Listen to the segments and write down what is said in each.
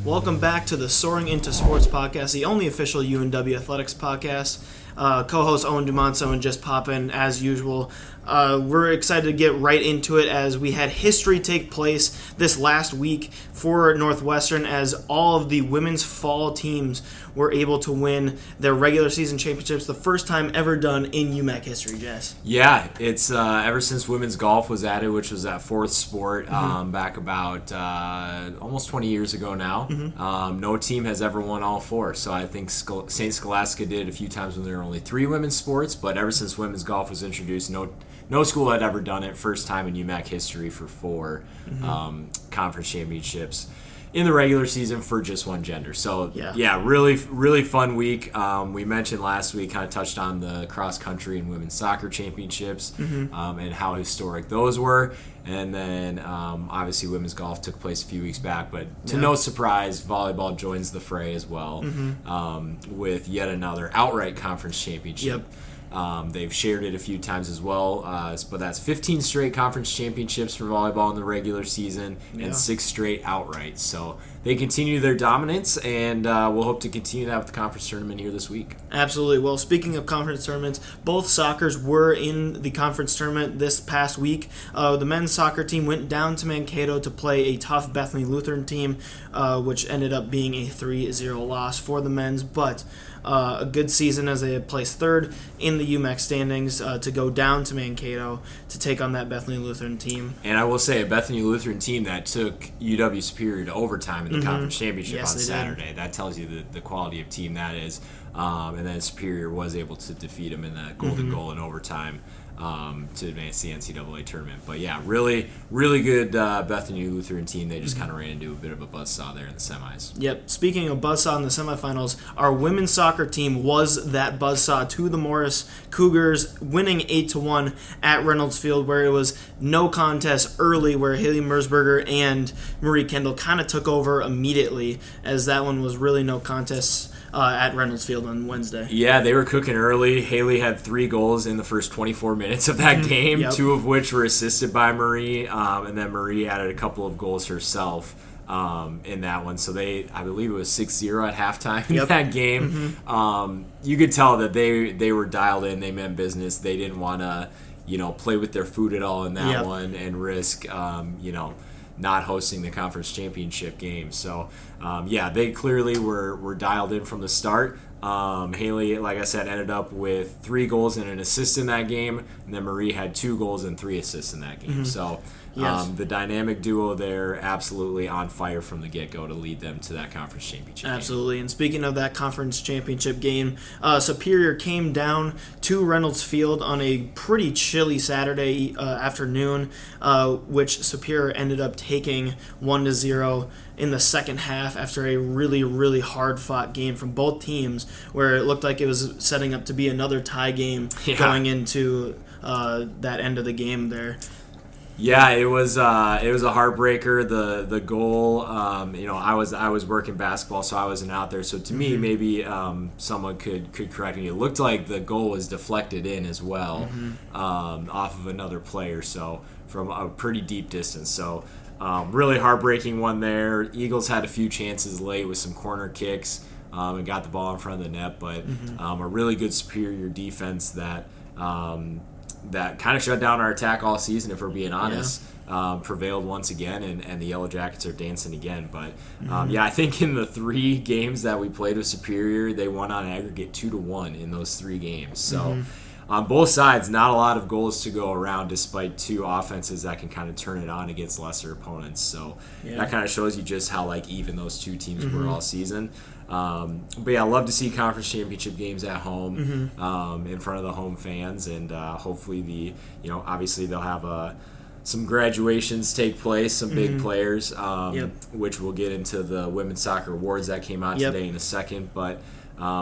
Welcome back to the Soaring into Sports podcast, the only official UNW athletics podcast. Co-host Owen Dumonso and Jess Poppin, as usual. We're excited to get right into it as we had history take place this last week for Northwestern as all of the women's fall teams were able to win their regular season championships, the first time ever done in UMAC history, Jess. Yeah, it's ever since women's golf was added, which was that fourth sport back about almost 20 years ago now. No team has ever won all four, so I think St. Scholastica did a few times when there were only three women's sports, but ever since women's golf was introduced, no school had ever done it. First time in UMAC history for four conference championships in the regular season for just one gender. So, yeah, really, really fun week. We mentioned last week, kind of touched on the cross-country and women's soccer championships and how historic those were. And then, obviously, women's golf took place a few weeks back. But to no surprise, volleyball joins the fray as well with yet another outright conference championship. They've shared it a few times as well, but that's 15 straight conference championships for volleyball in the regular season and 6 straight outright. So they continue their dominance, and we'll hope to continue that with the conference tournament here this week. Absolutely. Well, speaking of conference tournaments, both soccers were in the conference tournament this past week. The men's soccer team went down to Mankato to play a tough Bethany Lutheran team, which ended up being a 3-0 loss for the men's, but a good season as they had placed third in the UMAC standings to go down to Mankato to take on that Bethany Lutheran team. And I will say a Bethany Lutheran team that took UW Superior to overtime in the conference championship on Saturday. Did. That tells you the quality of team that is. And then Superior was able to defeat them in that golden goal in overtime to advance the NCAA tournament. But yeah, really, really good Bethany Lutheran team. They just kind of ran into a bit of a buzzsaw there in the semis. Yep. Speaking of buzzsaw in the semifinals, our women's soccer team was that buzzsaw to the Morris Cougars, winning 8-1 at Reynolds Field, where it was no contest early, where Haley Merzberger and Marie Kendall kind of took over immediately, as that one was really no contest at Reynolds Field on Wednesday. Yeah, they were cooking early. Haley had 3 goals in the first 24 minutes of that game, 2 of which were assisted by Marie, and then Marie added a couple of goals herself in that one. So I believe it was 6-0 at halftime in that game. You could tell that they were dialed in. They meant business. They didn't want to, play with their food at all in that one and risk, not hosting the conference championship game. So, they clearly were dialed in from the start. Haley, like I said, ended up with 3 goals and an assist in that game, and then Marie had 2 goals and 3 assists in that game. So the dynamic duo there absolutely on fire from the get-go to lead them to that conference championship game. And speaking of that conference championship game, Superior came down to Reynolds Field on a pretty chilly Saturday afternoon, which Superior ended up taking 1-0 in the second half after a really, really hard-fought game from both teams, where it looked like it was setting up to be another tie game going into that end of the game there. Yeah, it was a heartbreaker. The goal, I was working basketball, so I wasn't out there. So to me, maybe someone could correct me. It looked like the goal was deflected in as well, off of another player, so from a pretty deep distance. So really heartbreaking one there. Eagles had a few chances late with some corner kicks and got the ball in front of the net, but a really good Superior defense that kind of shut down our attack all season, if we're being honest. Prevailed once again, and the Yellow Jackets are dancing again. But I think in the 3 games that we played with Superior, they won on aggregate 2-1 in those 3 games. So on both sides, not a lot of goals to go around, despite 2 offenses that can kind of turn it on against lesser opponents. So that kind of shows you just how even those 2 teams were all season. But I love to see conference championship games at home in front of the home fans, and hopefully obviously they'll have some graduations take place, some big players, which we'll get into the women's soccer awards that came out today in a second. But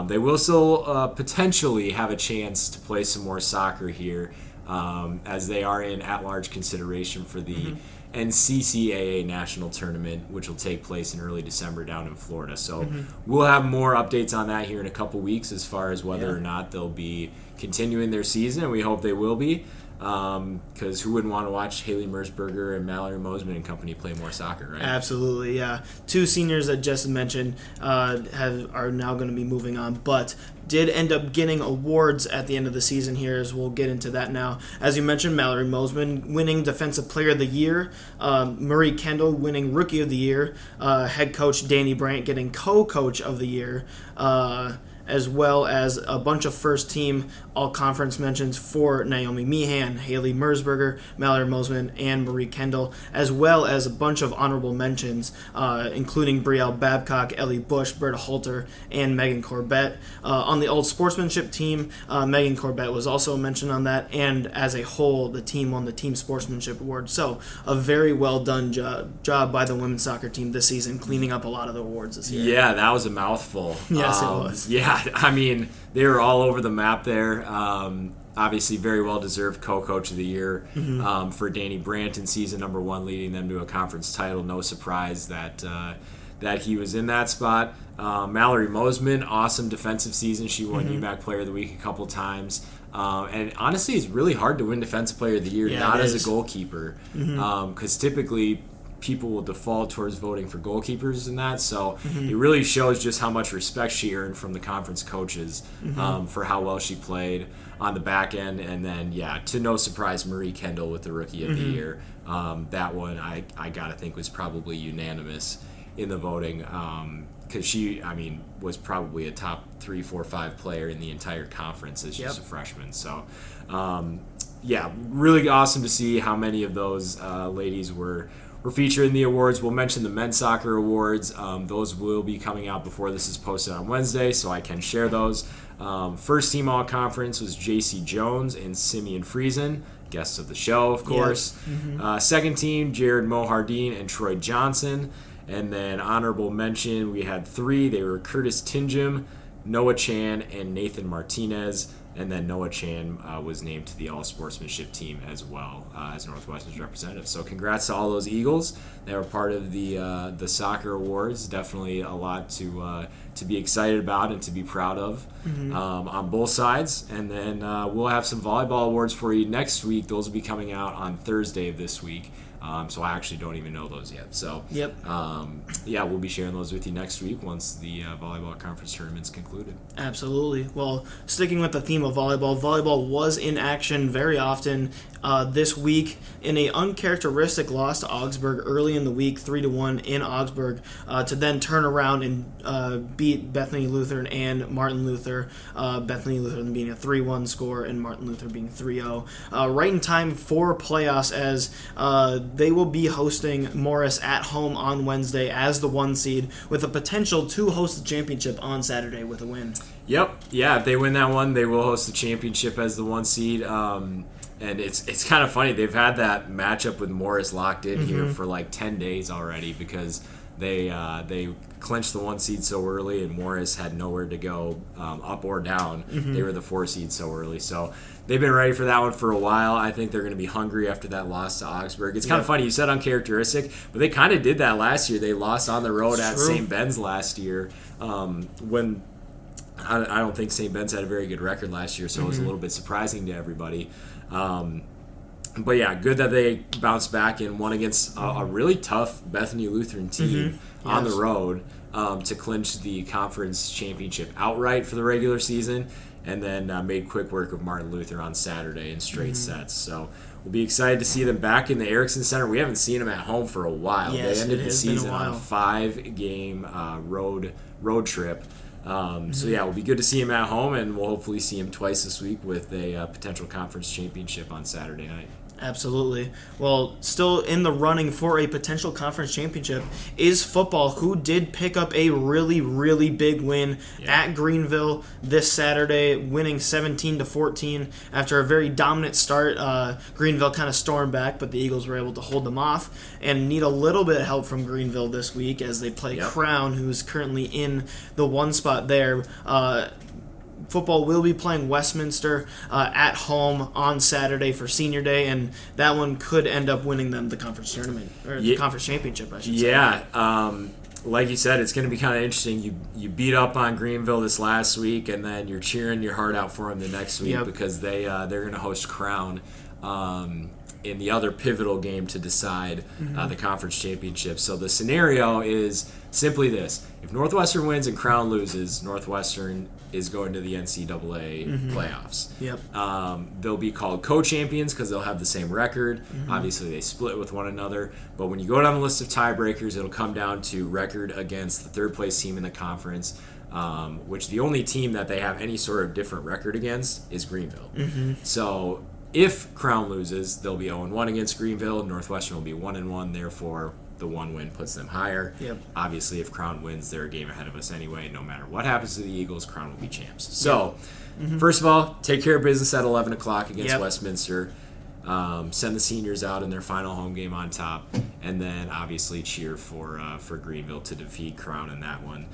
they will still potentially have a chance to play some more soccer here, as they are in at-large consideration for the NCCAA National Tournament, which will take place in early December down in Florida. So we'll have more updates on that here in a couple weeks as far as whether or not they'll be continuing their season, and we hope they will be. because who wouldn't want to watch Haley Merzberger and Mallory Mosman and company play more soccer, right? Absolutely, yeah. Two seniors that Jess mentioned are now going to be moving on, but did end up getting awards at the end of the season here, as we'll get into that now. As you mentioned, Mallory Mosman winning Defensive Player of the Year, Marie Kendall winning Rookie of the Year, head coach Danny Brandt getting Co-Coach of the Year, as well as a bunch of first-team all-conference mentions for Naomi Meehan, Haley Merzberger, Mallory Mosman, and Marie Kendall, as well as a bunch of honorable mentions, including Brielle Babcock, Ellie Bush, Berta Holter, and Megan Corbett. On the Old Sportsmanship team, Megan Corbett was also mentioned on that, and as a whole, the team won the Team Sportsmanship Award. So a very well-done job by the women's soccer team this season, cleaning up a lot of the awards this year. Yeah, that was a mouthful. Yes, it was. Yeah, I mean, they were all over the map there. Obviously, very well-deserved Co-Coach of the Year for Danny Brandt in season number 1, leading them to a conference title. No surprise that he was in that spot. Mallory Mosman, awesome defensive season. She won UMAC Player of the Week a couple times. And honestly, it's really hard to win Defensive Player of the Year, not as a goalkeeper, because typically people will default towards voting for goalkeepers and that, so it really shows just how much respect she earned from the conference coaches for how well she played on the back end. And then, to no surprise, Marie Kendall with the Rookie of the Year. That one I gotta think was probably unanimous in the voting, because she, was probably a top 3, 4, 5 player in the entire conference as just a freshman. So, really awesome to see how many of those ladies were featured in the awards. We'll mention the men's soccer awards. Those will be coming out before this is posted on Wednesday, so I can share those. First team all-conference was J.C. Jones and Simeon Friesen, guests of the show, of course. Second team, Jared Mohardine and Troy Johnson. And then honorable mention, we had 3. They were Curtis Tinjum, Noah Chan, and Nathan Martinez. And then Noah Chan was named to the all-sportsmanship team as well as Northwestern's representative. So congrats to all those Eagles. They were part of the soccer awards. Definitely a lot to be excited about and to be proud of on both sides. And then we'll have some volleyball awards for you next week. Those will be coming out on Thursday of this week. So I actually don't even know those yet. So we'll be sharing those with you next week once the volleyball conference tournament's concluded. Absolutely. Well, sticking with the theme of volleyball was in action very often this week in a uncharacteristic loss to Augsburg early in the week, 3-1 in Augsburg, to then turn around and beat Bethany Lutheran and Martin Luther. Bethany Lutheran being a 3-1 score and Martin Luther being 3-0. Right in time for playoffs, as they will be hosting Morris at home on Wednesday as the 1 seed, with a potential to host the championship on Saturday with a win. Yep. Yeah, if they win that one, they will host the championship as the 1 seed. And it's kind of funny. They've had that matchup with Morris locked in here for like 10 days already, because they clinched the 1 seed so early, and Morris had nowhere to go up or down. They were the 4 seed so early. So they've been ready for that one for a while. I think they're going to be hungry after that loss to Augsburg. It's kind of funny. You said uncharacteristic, but they kind of did that last year. They lost on the road at St. Ben's last year when I don't think St. Ben's had a very good record last year, so it was a little bit surprising to everybody. But yeah, good that they bounced back and won against a really tough Bethany Lutheran team on the road to clinch the conference championship outright for the regular season, and then made quick work of Martin Luther on Saturday in straight sets. So we'll be excited to see them back in the Erickson Center. We haven't seen them at home for a while. Yes, they ended the season on a 5-game road trip. So yeah, it'll be good to see him at home, and we'll hopefully see him twice this week with a potential conference championship on Saturday night. Absolutely. Well, still in the running for a potential conference championship is football, who did pick up a really, really big win at Greenville this Saturday, winning 17-14 after a very dominant start. Greenville kind of stormed back, but the Eagles were able to hold them off and need a little bit of help from Greenville this week as they play Crown, who's currently in the 1 spot there. Football will be playing Westminster at home on Saturday for Senior Day, and that one could end up winning them the conference tournament, or the conference championship, I should say. Yeah, like you said, it's going to be kind of interesting. You beat up on Greenville this last week, and then you're cheering your heart out for them the next week because they're going to host Crown in the other pivotal game to decide the conference championship. So the scenario is simply this. If Northwestern wins and Crown loses, Northwestern is going to the NCAA playoffs. Yep. They'll be called co-champions because they'll have the same record. Obviously, they split with one another. But when you go down the list of tiebreakers, it'll come down to record against the third-place team in the conference, which the only team that they have any sort of different record against is Greenville. So if Crown loses, they'll be 0-1 against Greenville. Northwestern will be 1-1, therefore the one win puts them higher. Yep. Obviously, if Crown wins, they're a game ahead of us anyway. No matter what happens to the Eagles, Crown will be champs. So, first of all, take care of business at 11 o'clock against Westminster. Send the seniors out in their final home game on top, and then obviously cheer for Greenville to defeat Crown in that one.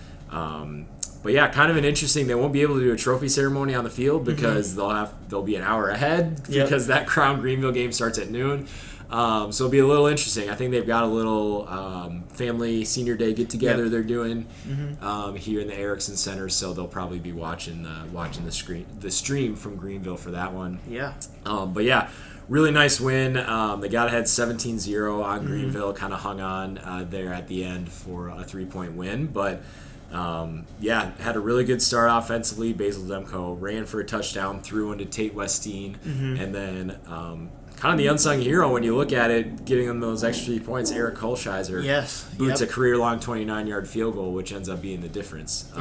But yeah, kind of an interesting. They won't be able to do a trophy ceremony on the field because they'll be an hour ahead because that Crown Greenville game starts at noon. So it'll be a little interesting. I think they've got a little family senior day get together they're doing here in the Erickson Center. So they'll probably be watching the stream from Greenville for that one. Yeah. But yeah. Really nice win. They got ahead 17-0 on Greenville, kind of hung on there at the end for a 3-point win. But, had a really good start offensively. Basil Demko ran for a touchdown, threw into Tate Westine. And then kind of the unsung hero when you look at it, getting them those extra 3 points, Eric Kolscheiser boots a career-long 29-yard field goal, which ends up being the difference.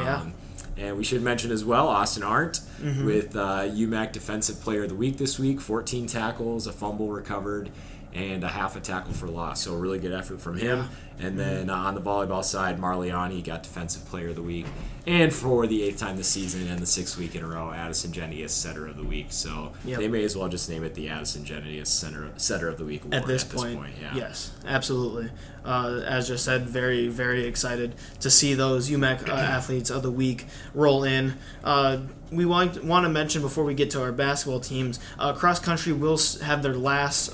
And we should mention as well Austin Arndt with UMAC Defensive Player of the Week this week. 14 tackles, a fumble recovered, and a half a tackle for loss. So a really good effort from him. And then on the volleyball side, Marliani got Defensive Player of the Week. And for the 8th time this season and the 6th week in a row, Addison Genius Setter of the Week. So they may as well just name it the Addison Genius Setter of the Week award at this point. Yes, absolutely. As just said, very, very excited to see those UMAC Athletes of the Week roll in. We want to mention before we get to our basketball teams, cross country will have their last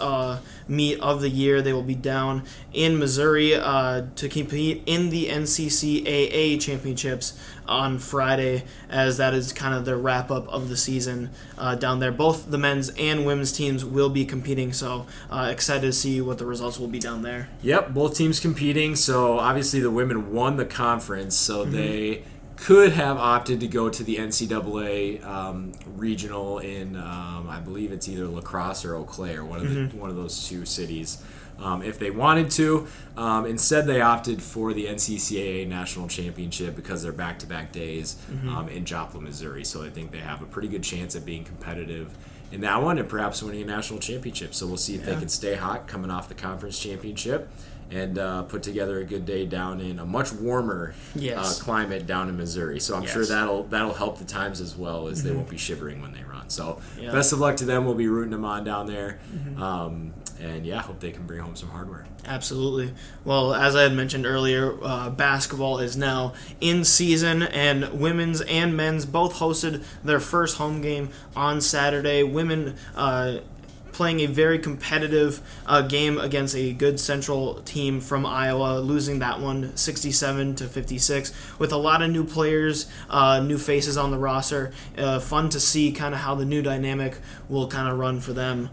meet of the year. They will be down in Missouri to compete in the NCCAA championships on Friday, as that is kind of the wrap up of the season down there. Both the men's and women's teams will be competing, so excited to see what the results will be down there. Yep, both teams competing. So obviously the women won the conference, so they could have opted to go to the NCAA regional in, I believe it's either La Crosse or Eau Claire, one of those two cities, if they wanted to. Instead, they opted for the NCCAA National Championship because they're back-to-back days in Joplin, Missouri. So I think they have a pretty good chance at being competitive in that one and perhaps winning a national championship. So we'll see if they can stay hot coming off the conference championship and put together a good day down in a much warmer climate down in Missouri. So I'm sure that'll help the times as well, as they won't be shivering when they run. So best of luck to them. We'll be rooting them on down there. And hope they can bring home some hardware. Absolutely. Well, as I had mentioned earlier, basketball is now in season, and women's and men's both hosted their first home game on Saturday. Women playing a very competitive game against a good Central team from Iowa, losing that one 67-56 with a lot of new players, new faces on the roster. Fun to see kind of how the new dynamic will kind of run for them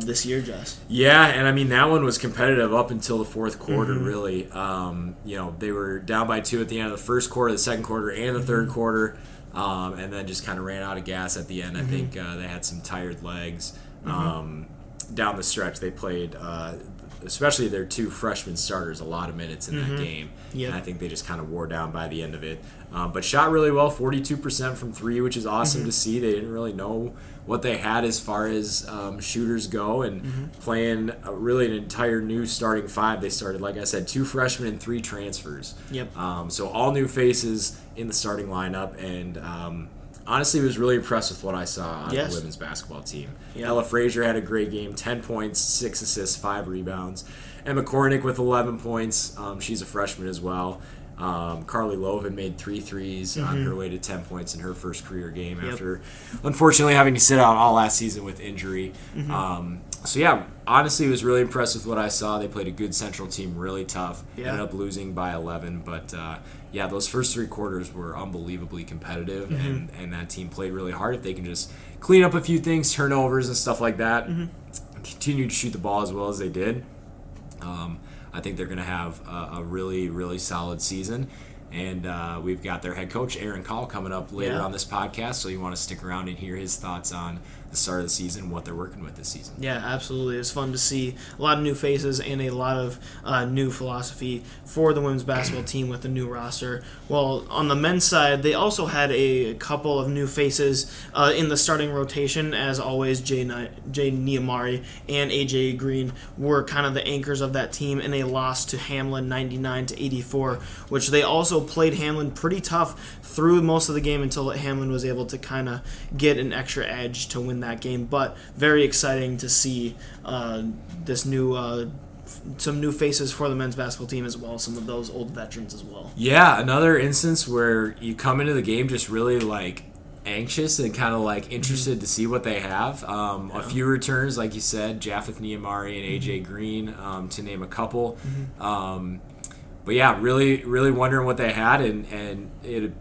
this year, Jess. Yeah, and I mean that one was competitive up until the fourth quarter, really. They were down by 2 at the end of the first quarter, the second quarter, and the third quarter, and then just kind of ran out of gas at the end. I think they had some tired legs. Down the stretch, they played, especially their 2 freshman starters, a lot of minutes in that game. And I think they just kind of wore down by the end of it. But shot really well, 42% from 3, which is awesome to see. They didn't really know what they had as far as shooters go, and playing really an entire new starting 5. They started, like I said, 2 freshmen and 3 transfers. So all new faces in the starting lineup, and honestly, was really impressed with what I saw on the women's basketball team. Ella Frazier had a great game, 10 points, 6 assists, 5 rebounds. Emma Kornick with 11 points. She's a freshman as well. Carly Loven made 3 threes on her way to 10 points in her first career game after, unfortunately, having to sit out all last season with injury. Honestly, was really impressed with what I saw. They played a good Central team, really tough. Ended up losing by 11, but those first 3 quarters were unbelievably competitive, and that team played really hard. If they can just clean up a few things, turnovers and stuff like that, continue to shoot the ball as well as they did, I think they're going to have a really, really solid season. And we've got their head coach, Aaron Kahl, coming up later on this podcast, so you want to stick around and hear his thoughts on the start of the season, what they're working with this season. Yeah, absolutely. It's fun to see a lot of new faces and a lot of new philosophy for the women's basketball team with the new roster. Well, on the men's side, they also had a couple of new faces in the starting rotation. As always, Jay Niamari and AJ Green were kind of the anchors of that team in a loss to Hamlin 99-84, which they also played Hamlin pretty tough through most of the game until Hamlin was able to kind of get an extra edge to win that game. But very exciting to see this new some new faces for the men's basketball team, as well as some of those old veterans as well. Yeah, another instance where you come into the game just really like anxious and kind of like interested to see what they have. A few returns, like you said, Japheth Niamari and AJ Green, to name a couple. But yeah, really, really wondering what they had, and it,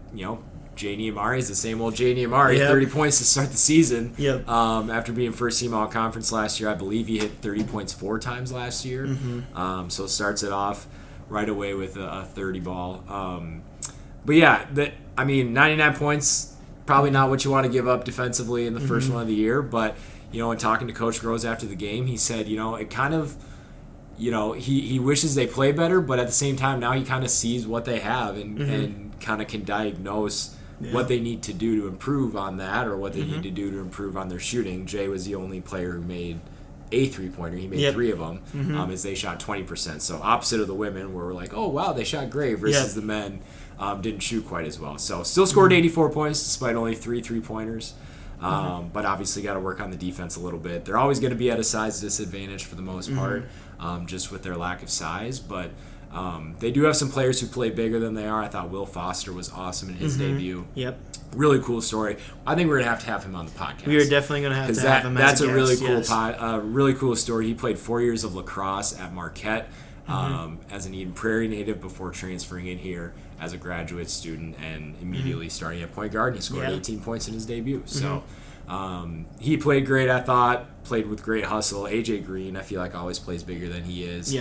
Jay Niamari is the same old Jay Niamari. 30 points to start the season. After being first team all conference last year, I believe he hit 30 points 4 times last year. So it starts it off right away with a 30 ball. But yeah, 99 points, probably not what you want to give up defensively in the first one of the year. But in talking to Coach Groves after the game, he said, it kind of. He wishes they play better, but at the same time, now he kind of sees what they have and kind of can diagnose what they need to do to improve on that, or what they need to do to improve on their shooting. Jay was the only player who made a three-pointer. He made 3 of them, as they shot 20%. So opposite of the women, where we're like, oh, wow, they shot great, versus the men didn't shoot quite as well. So still scored 84 points despite only 3 three-pointers. But obviously got to work on the defense a little bit. They're always going to be at a size disadvantage for the most part, just with their lack of size. But they do have some players who play bigger than they are. I thought Will Foster was awesome in his debut. Really cool story. I think we're going to have him on the podcast. We are definitely going to have him as a guest. That's a really cool really cool story. He played 4 years of lacrosse at Marquette as an Eden Prairie native before transferring in here as a graduate student and immediately starting at point guard. He scored 18 points in his debut. So he played great, I thought. Played with great hustle. AJ Green, I feel like, always plays bigger than he is.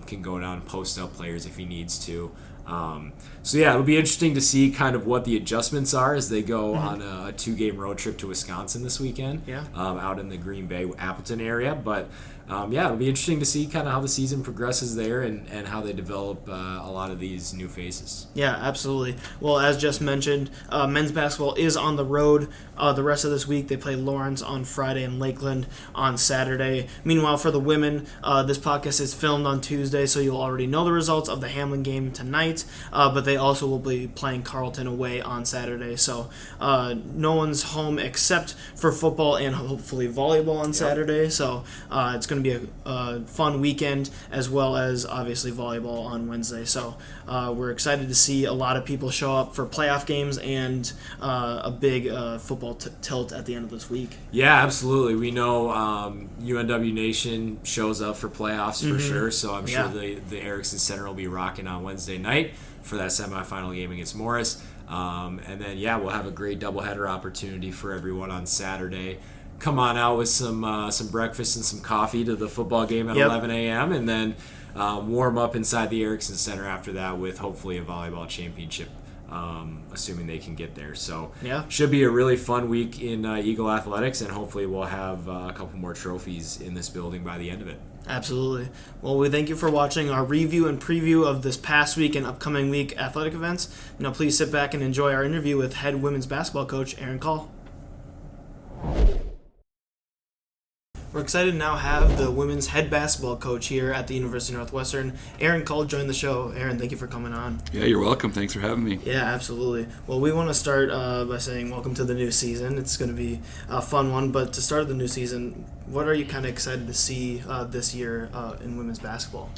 Can go down and post up players if he needs to. So yeah, it'll be interesting to see kind of what the adjustments are as they go on a 2-game road trip to Wisconsin this weekend, out in the Green Bay, Appleton area. But it'll be interesting to see kind of how the season progresses there and how they develop a lot of these new faces. Yeah, absolutely. Well, as just mentioned, men's basketball is on the road the rest of this week. They play Lawrence on Friday and Lakeland on Saturday. Meanwhile, for the women, this podcast is filmed on Tuesday, so you'll already know the results of the Hamlin game tonight, but they also will be playing Carleton away on Saturday. So no one's home except for football and hopefully volleyball on Saturday. So it's going to be a fun weekend, as well as obviously volleyball on Wednesday. So we're excited to see a lot of people show up for playoff games and a big football tilt at the end of this week. Yeah, absolutely. We know UNW Nation shows up for playoffs for sure, so I'm sure the Erickson Center will be rocking on Wednesday night for that semifinal game against Morris. And then, we'll have a great doubleheader opportunity for everyone on Saturday. Come on out with some breakfast and some coffee to the football game at 11 a.m. and then warm up inside the Erickson Center after that with hopefully a volleyball championship, assuming they can get there. So should be a really fun week in Eagle Athletics, and hopefully we'll have a couple more trophies in this building by the end of it. Absolutely. Well, we thank you for watching our review and preview of this past week and upcoming week athletic events. Please sit back and enjoy our interview with head women's basketball coach Aaron Kahl. We're excited to now have the women's head basketball coach here at the University of Northwestern. Aaron Kahl joined the show. Aaron, thank you for coming on. Yeah, you're welcome. Thanks for having me. Yeah, absolutely. Well, we want to start by saying welcome to the new season. It's going to be a fun one, but to start the new season, what are you kind of excited to see this year in women's basketball?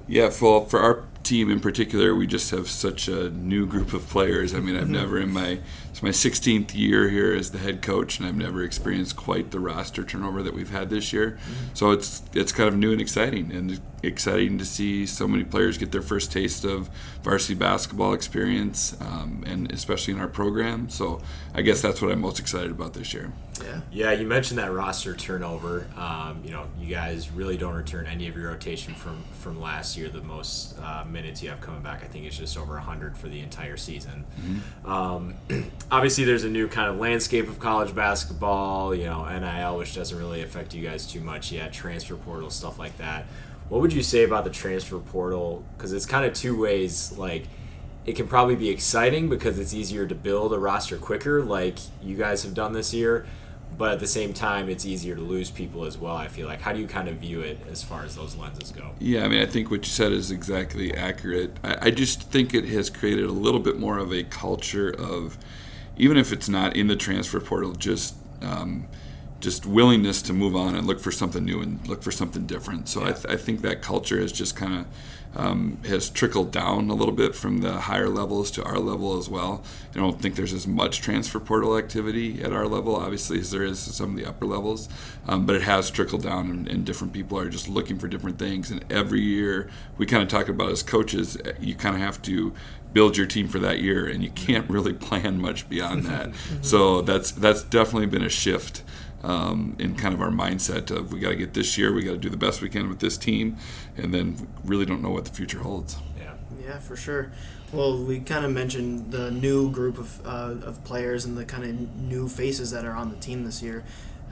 Yeah, for our team in particular, we just have such a new group of players. I mean, I've never it's my 16th year here as the head coach, and I've never experienced quite the roster turnover that we've had this year. So it's kind of new and exciting to see so many players get their first taste of varsity basketball experience, and especially in our program. So I guess that's what I'm most excited about this year. Yeah, you mentioned that roster turnover. You guys really don't return any of your rotation from last year. The most minutes you have coming back, I think, is just over 100 for the entire season. Obviously, there's a new kind of landscape of college basketball, NIL, which doesn't really affect you guys too much yet, transfer portal, stuff like that. What would you say about the transfer portal? Because it's kind of two ways. Like, it can probably be exciting because it's easier to build a roster quicker, like you guys have done this year. But at the same time, it's easier to lose people as well, I feel like. How do you kind of view it as far as those lenses go? Yeah, I mean, I think what you said is exactly accurate. I just think it has created a little bit more of a culture of, even if it's not in the transfer portal, just willingness to move on and look for something new and look for something different. So Yeah. I think that culture has just kind of has trickled down a little bit from the higher levels to our level as well. I don't think there's as much transfer portal activity at our level, obviously, as there is at some of the upper levels, but it has trickled down, and different people are just looking for different things. And every year, we kind of talk about as coaches, you kind of have to build your team for that year, and you can't really plan much beyond that. So that's definitely been a shift in kind of our mindset of, we got to get this year, we got to do the best we can with this team, and then really don't know what the future holds. Yeah, for sure. Well, we kind of mentioned the new group of players and the kind of new faces that are on the team this year.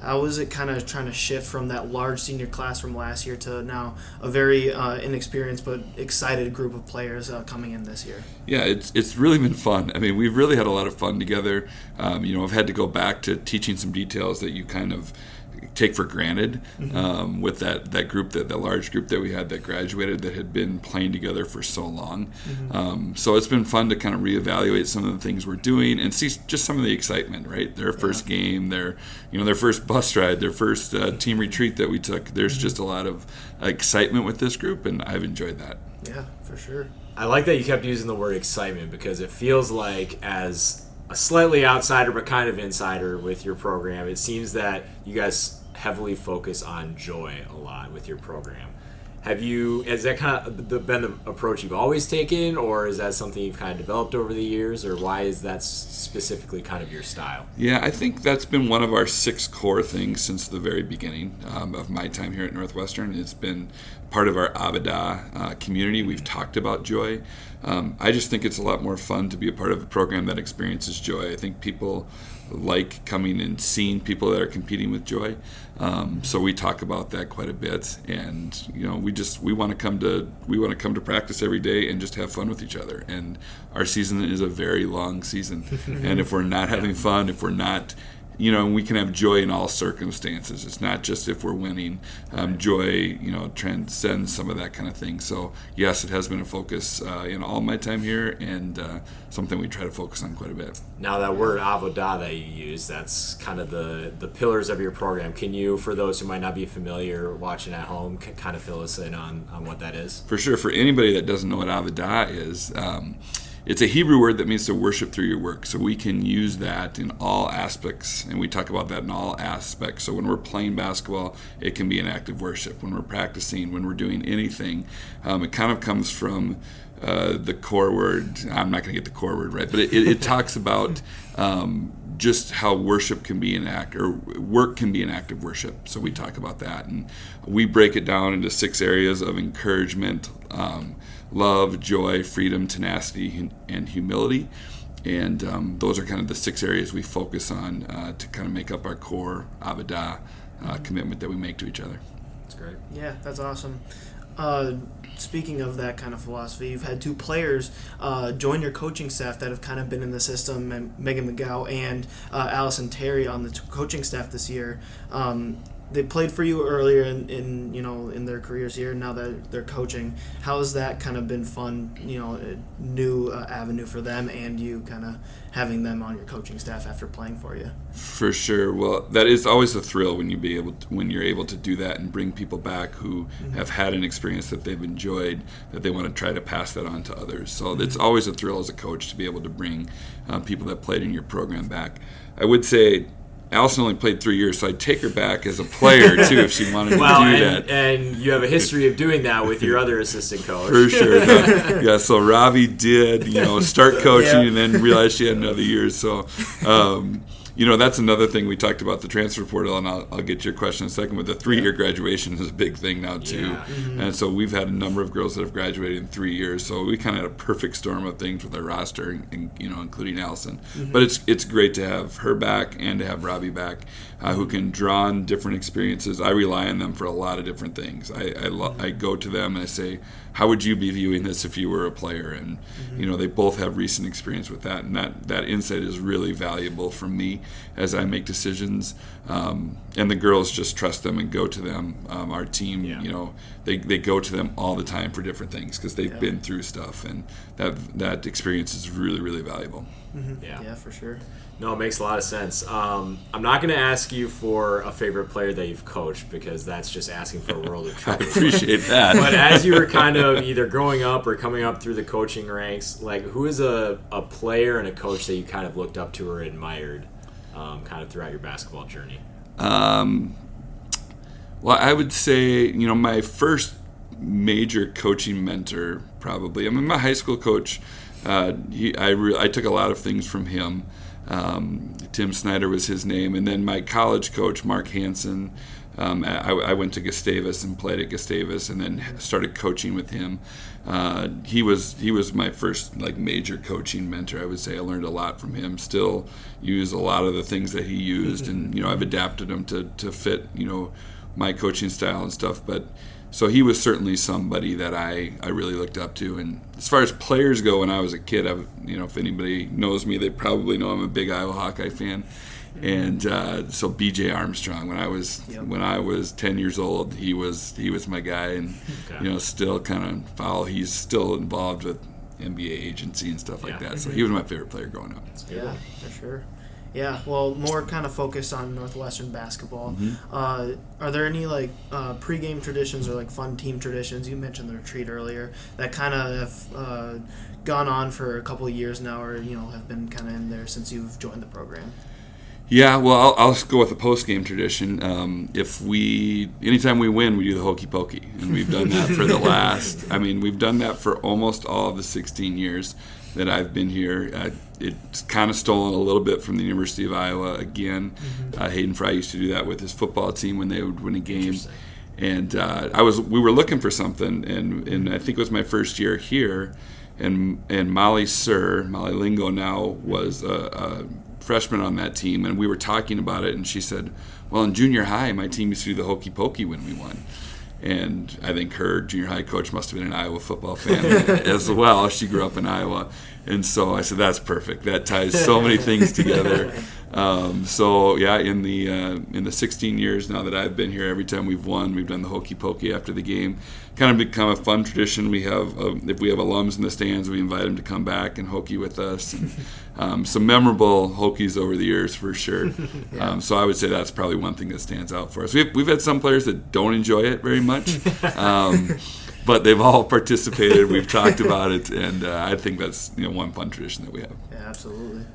How is it kind of trying to shift from that large senior class from last year to now a very inexperienced but excited group of players coming in this year? Yeah, it's really been fun. I mean, we've really had a lot of fun together. I've had to go back to teaching some details that you kind of take for granted with that group, that large group that we had that graduated, that had been playing together for so long. So it's been fun to kind of reevaluate some of the things we're doing and see just some of the excitement, right? Their first game, their first bus ride, their first team retreat that we took. There's just a lot of excitement with this group, and I've enjoyed that. Yeah, for sure. I like that you kept using the word excitement, because it feels like, as a slightly outsider but kind of insider with your program, it seems that you guys heavily focus on joy a lot with your program. Has that kind of been the approach you've always taken, or is that something you've kind of developed over the years, or why is that specifically kind of your style? Yeah, I think that's been one of our 6 core things since the very beginning of my time here at Northwestern. It's been part of our Avada community. We've talked about joy. I just think it's a lot more fun to be a part of a program that experiences joy. I think people like coming and seeing people that are competing with joy. So we talk about that quite a bit, and we want to come to practice every day and just have fun with each other. And our season is a very long season, and if we're not having fun, if we're not, we can have joy in all circumstances. It's not just if we're winning. Joy, transcends some of that kind of thing. So yes, it has been a focus in all my time here, and something we try to focus on quite a bit. Now, that word avodah that you use, that's kind of the pillars of your program. Can you, for those who might not be familiar watching at home, kind of fill us in on what that is? For sure. For anybody that doesn't know what avodah is, it's a Hebrew word that means to worship through your work. So we can use that in all aspects, and we talk about that in all aspects. So when we're playing basketball, it can be an act of worship. When we're practicing, when we're doing anything, it kind of comes from the core word. I'm not going to get the core word right, but it talks about just how worship can be an act, or work can be an act of worship. So we talk about that, and we break it down into 6 areas of encouragement, love, joy, freedom, tenacity, and humility. And those are kind of the 6 areas we focus on to kind of make up our core Avodah commitment that we make to each other. That's great. Yeah, that's awesome. Speaking of that kind of philosophy, you've had 2 players join your coaching staff that have kind of been in the system, and Megan McGow and Allison Terry on the coaching staff this year. they played for you earlier in their careers here. Now that they're coaching, how has that kind of been fun? A new avenue for them, and you kind of having them on your coaching staff after playing for you. For sure. Well, that is always a thrill when you're able to do that and bring people back who have had an experience that they've enjoyed, that they want to try to pass that on to others. So it's always a thrill as a coach to be able to bring people that played in your program back. I would say Allison only played 3 years, so I'd take her back as a player, too, if she wanted to do that. And you have a history of doing that with your other assistant coach. For sure. Yeah, so Ravi did, start coaching and then realized she had another year. So, that's another thing we talked about, the transfer portal, and I'll get to your question in a second, but the 3-year graduation is a big thing now, too. Yeah. And so we've had a number of girls that have graduated in 3 years, so we kind of had a perfect storm of things with our roster, including Allison. But it's great to have her back and to have Robbie back, who can draw on different experiences. I rely on them for a lot of different things. I go to them and I say, how would you be viewing this if you were a player? And they both have recent experience with that, and that insight is really valuable for me as I make decisions. And the girls just trust them and go to them. Our team, they go to them all the time for different things because they've been through stuff, and that experience is really, really valuable. Yeah, for sure. No, it makes a lot of sense. I'm not going to ask you for a favorite player that you've coached because that's just asking for a world of trouble. I appreciate that. But as you were kind of either growing up or coming up through the coaching ranks, who is a player and a coach that you kind of looked up to or admired kind of throughout your basketball journey? Well, I would say, my first major coaching mentor probably, my high school coach, I took a lot of things from him. Tim Snyder was his name, and then my college coach, Mark Hansen. I went to Gustavus and played at Gustavus, and then started coaching with him. He was my first major coaching mentor. I would say I learned a lot from him. Still use a lot of the things that he used, and I've adapted them to fit my coaching style and stuff. But so he was certainly somebody that I really looked up to. And as far as players go, when I was a kid, if anybody knows me, they probably know I'm a big Iowa Hawkeye fan. And so B.J. Armstrong, when I was 10 years old, he was my guy, and still kind of follow. He's still involved with NBA agency and stuff like that. So he was my favorite player growing up. Yeah, for sure. Yeah, well, more kind of focused on Northwestern basketball. Are there any pregame traditions or fun team traditions? You mentioned the retreat earlier that kind of have gone on for a couple of years now, or have been kind of in there since you've joined the program. Yeah, well, I'll go with a post-game tradition. Anytime we win, we do the hokey pokey, and we've done that for we've done that for almost all of the 16 years that I've been here. It's kind of stolen a little bit from the University of Iowa again. Hayden Fry used to do that with his football team when they would win a game. And we were looking for something, and I think it was my first year here, and Molly Lingo now was a freshman on that team, and we were talking about it, and she said, well, in junior high, my team used to do the hokey pokey when we won. And I think her junior high coach must have been an Iowa football fan as well. She grew up in Iowa. And so I said, that's perfect. That ties so many things together. In the 16 years now that I've been here, every time we've won, we've done the hokey pokey after the game. Kind of become a fun tradition. We have, if we have alums in the stands, we invite them to come back and hokey with us. And, some memorable hokies over the years for sure. So I would say that's probably one thing that stands out for us. We've had some players that don't enjoy it very much. But they've all participated. We've talked about it, and I think that's one fun tradition that we have. Yeah, absolutely.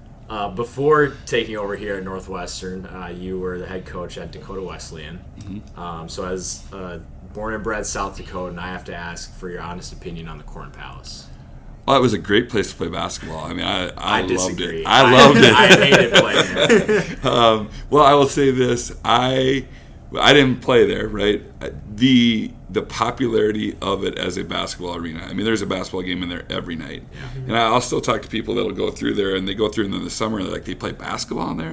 Before taking over here at Northwestern, you were the head coach at Dakota Wesleyan. So as born and bred South Dakotan, I have to ask for your honest opinion on the Corn Palace. Well, it was a great place to play basketball. I mean, I loved it. I loved it. I hated playing there. Well, I will say this. I didn't play there, right? The popularity of it as a basketball arena. I mean, there's a basketball game in there every night. Yeah. And I'll still talk to people that'll go through there, and they go through in the summer, and they play basketball in there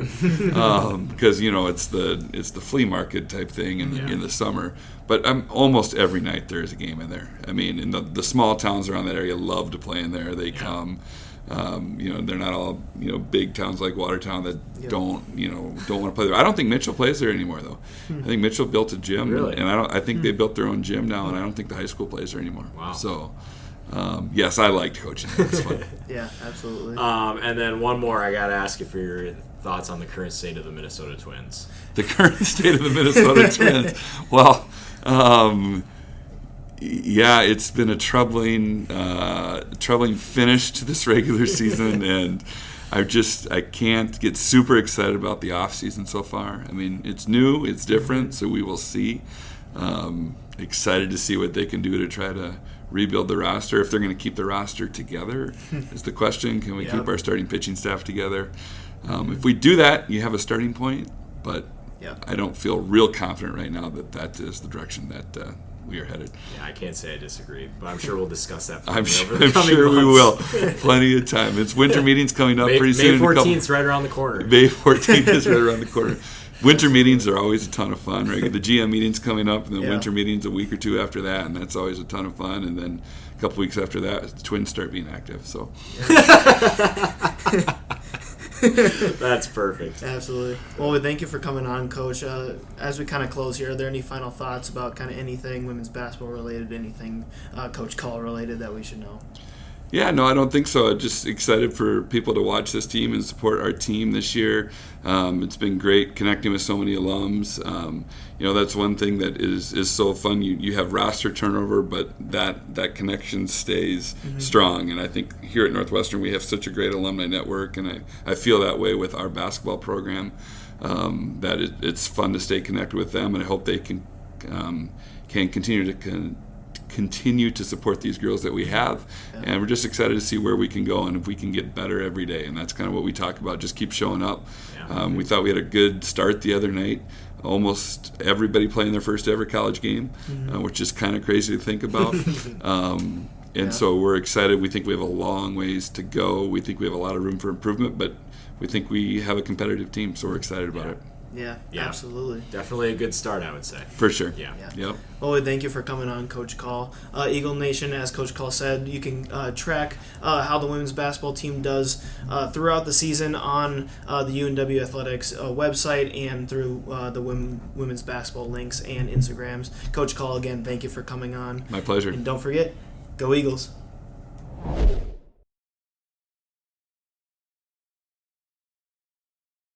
because it's the flea market type thing in the summer. But almost every night there is a game in there. I mean, and the small towns around that area love to play in there. They come. They're not all big towns like Watertown that don't want to play there. I don't think Mitchell plays there anymore though. I think Mitchell built a gym, really? and I think they built their own gym now, and I don't think the high school plays there anymore. Wow. So. Yes, I liked coaching. It was fun. Yeah, absolutely. And then one more, I got to ask you for your thoughts on the current state of the Minnesota Twins. The current state of the Minnesota Twins. Well, yeah, it's been a troubling finish to this regular season, and I can't get super excited about the off season so far. I mean, it's new, it's different, so we will see. Excited to see what they can do to try to rebuild the roster. If they're going to keep the roster together is the question. Can we keep our starting pitching staff together? If we do that, you have a starting point, but I don't feel real confident right now that is the direction that we are headed. Yeah, I can't say I disagree, but I'm sure we'll discuss that I'm over the coming sure months. we will. Plenty of time. It's winter meetings coming up pretty soon. May 14th right around the corner. May 14th is right around the corner. Winter meetings are always a ton of fun, right? The GM meeting's coming up, and then winter meetings a week or two after that, and that's always a ton of fun. And then a couple weeks after that, the Twins start being active. So that's perfect. Absolutely. Well, thank you for coming on, Coach. As we kind of close here, are there any final thoughts about kind of anything women's basketball related, anything Coach Kahl related that we should know? Yeah, no, I don't think so. I'm just excited for people to watch this team and support our team this year. It's been great connecting with so many alums. That's one thing that is so fun. You have roster turnover, but that connection stays strong. And I think here at Northwestern we have such a great alumni network, and I feel that way with our basketball program, that it's fun to stay connected with them, and I hope they can continue to support these girls that we have, and we're just excited to see where we can go and if we can get better every day, and that's kind of what we talk about. Just keep showing up. We thought we had a good start the other night, almost everybody playing their first ever college game, which is kind of crazy to think about. So we're excited. We think we have a long ways to go. We think we have a lot of room for improvement, but we think we have a competitive team, so we're excited about it. Yeah, absolutely. Definitely a good start, I would say. For sure. Yeah. Yep. Well, thank you for coming on, Coach Kahl. Eagle Nation, as Coach Kahl said, you can track how the women's basketball team does throughout the season on the UNW Athletics website and through the women's basketball links and Instagrams. Coach Kahl, again, thank you for coming on. My pleasure. And don't forget, go Eagles.